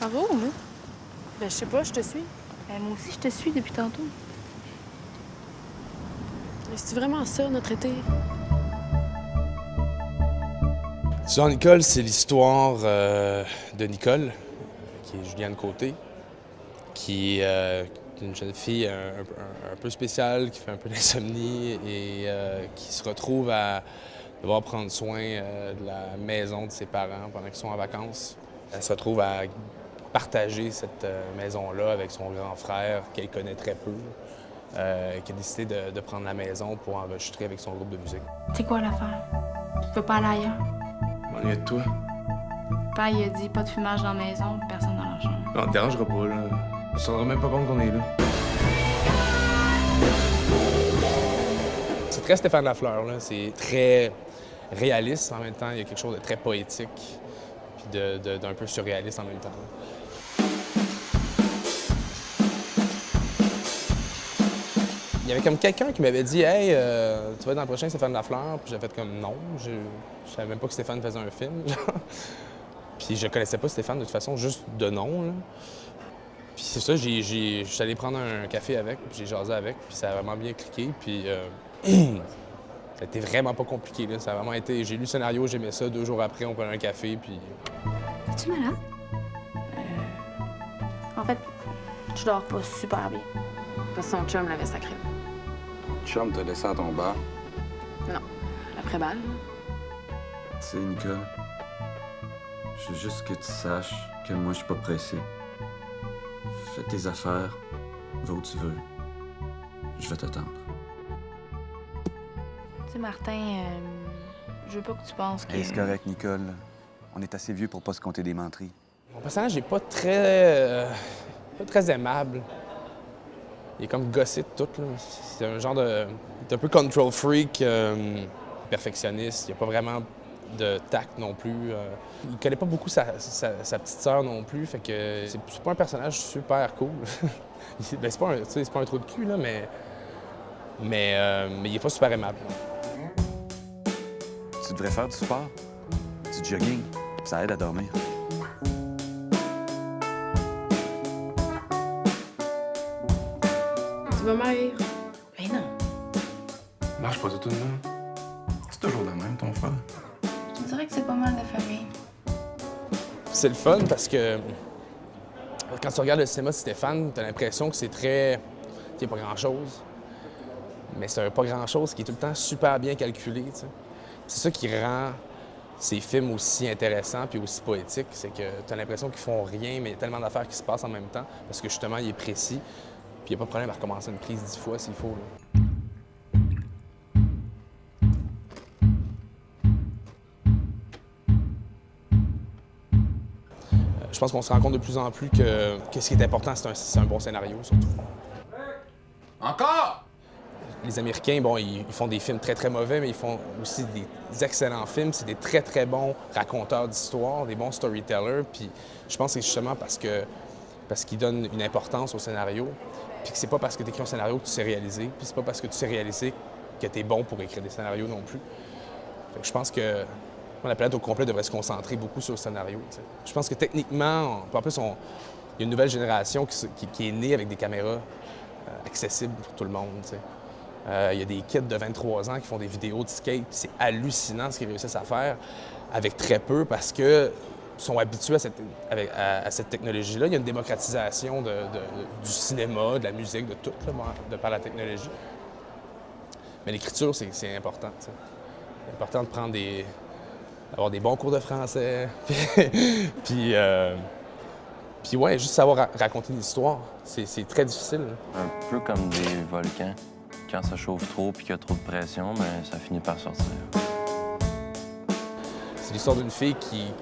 Ça va ou non? Ben, je sais pas, je te suis. Moi aussi, je te suis depuis tantôt. C'est vraiment ça, notre été? Nicole, c'est l'histoire de Nicole, qui est Juliane Côté, qui est une jeune fille un peu spéciale, qui fait un peu d'insomnie et qui se retrouve à devoir prendre soin de la maison de ses parents pendant qu'ils sont en vacances. Elle se retrouve à partager cette maison-là avec son grand frère, qu'elle connaît très peu, qui a décidé de prendre la maison pour enregistrer avec son groupe de musique. C'est quoi l'affaire? Tu peux pas aller ailleurs? Je m'ennuie de toi. Papa, il a dit pas de fumage dans la maison, personne dans la chambre. On te dérangera pas, là. On se rendra même pas compte qu'on est là. C'est très Stéphane Lafleur, là. C'est très réaliste en même temps. Il y a quelque chose de très poétique, puis d'un peu surréaliste en même temps. Il y avait comme quelqu'un qui m'avait dit « Hey, tu vas être dans le prochain Stéphane Lafleur? » Puis j'ai fait comme « Non, je savais même pas que Stéphane faisait un film. » Puis je connaissais pas Stéphane de toute façon, juste de nom, là. Puis c'est ça, je suis allé prendre un café avec, puis j'ai jasé avec, puis ça a vraiment bien cliqué, puis ça a été vraiment pas compliqué, là. Ça a vraiment été... J'ai lu le scénario, j'aimais ça, 2 jours après, on prenait un café, puis... Es-tu malade? En fait, je dors pas super bien. Parce que son chum l'avait sacré. Chum t'a laissé à ton bar. Non. Après-balle. Tu sais, Nicole, je veux juste que tu saches que moi, je suis pas pressé. Fais tes affaires, va où tu veux. Je vais t'attendre. Tu sais, Martin, je veux pas que tu penses que... Hey, c'est correct, Nicole. On est assez vieux pour pas se compter des menteries. Mon personnage n'est pas très aimable. Il est comme gossé de tout, là. C'est un genre de... Il est un peu control freak, perfectionniste. Il n'y a pas vraiment de tact non plus. Il connaît pas beaucoup sa petite sœur non plus, fait que c'est pas un personnage super cool. Ben, c'est pas un trou de cul, là, mais il est pas super aimable. Tu devrais faire du sport, du jogging. Ça aide à dormir. Tu vas maigrir. Mais non. Marche pas du tout de même. C'est toujours le même, ton frère. Je dirais que c'est pas mal de famille. C'est le fun parce que quand tu regardes le cinéma de Stéphane, t'as l'impression que c'est très... Il n'y a pas grand-chose. Mais c'est un pas grand-chose qui est tout le temps super bien calculé, tu sais. C'est ça qui rend ces films aussi intéressants puis aussi poétiques, c'est que t'as l'impression qu'ils font rien, mais il y a tellement d'affaires qui se passent en même temps parce que justement, il est précis. Puis il n'y a pas de problème à recommencer une prise 10 fois s'il faut, là. Je pense qu'on se rend compte de plus en plus que ce qui est important, c'est un bon scénario, surtout. Encore? Les Américains, bon, ils font des films très, très mauvais, mais ils font aussi des excellents films. C'est des très, très bons raconteurs d'histoires, des bons storytellers. Puis je pense que c'est justement parce qu'ils donnent une importance au scénario, puis que c'est pas parce que tu écris un scénario que tu sais réaliser, puis c'est pas parce que tu sais réaliser que tu es bon pour écrire des scénarios non plus. Fait que je pense que la planète au complet devrait se concentrer beaucoup sur le scénario, t'sais. Je pense que techniquement, en plus, il y a une nouvelle génération qui est née avec des caméras accessibles pour tout le monde, t'sais. Il y a des kids de 23 ans qui font des vidéos de skate. C'est hallucinant ce qu'ils réussissent à faire avec très peu parce qu'ils sont habitués à cette technologie-là. Il y a une démocratisation du cinéma, de la musique, de tout, là, de par la technologie. Mais l'écriture, c'est important. T'sais. C'est important de prendre d'avoir des bons cours de français. puis ouais, juste savoir raconter une histoire, c'est très difficile. Là. Un peu comme des volcans. Quand ça chauffe trop puis qu'il y a trop de pression, mais ça finit par sortir. C'est l'histoire d'une fille qui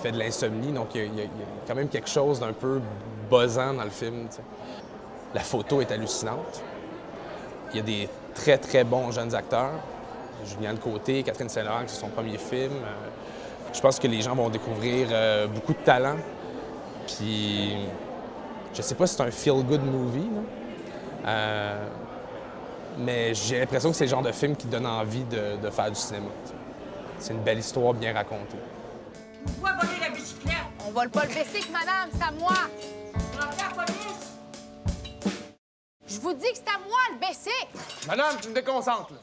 fait de l'insomnie, donc il y a quand même quelque chose d'un peu buzzant dans le film. T'sais. La photo est hallucinante. Il y a des très, très bons jeunes acteurs. Juliane Côté, Catherine Saint-Laurent, c'est son premier film. Je pense que les gens vont découvrir beaucoup de talent. Puis, je sais pas si c'est un feel-good movie, là. Mais j'ai l'impression que c'est le genre de film qui donne envie de faire du cinéma. C'est une belle histoire bien racontée. Pourquoi voler la bicyclette? On vole pas le bicycle, madame, c'est à moi. Je vous dis que c'est à moi, le bicycle. Madame, tu me déconcentres, là.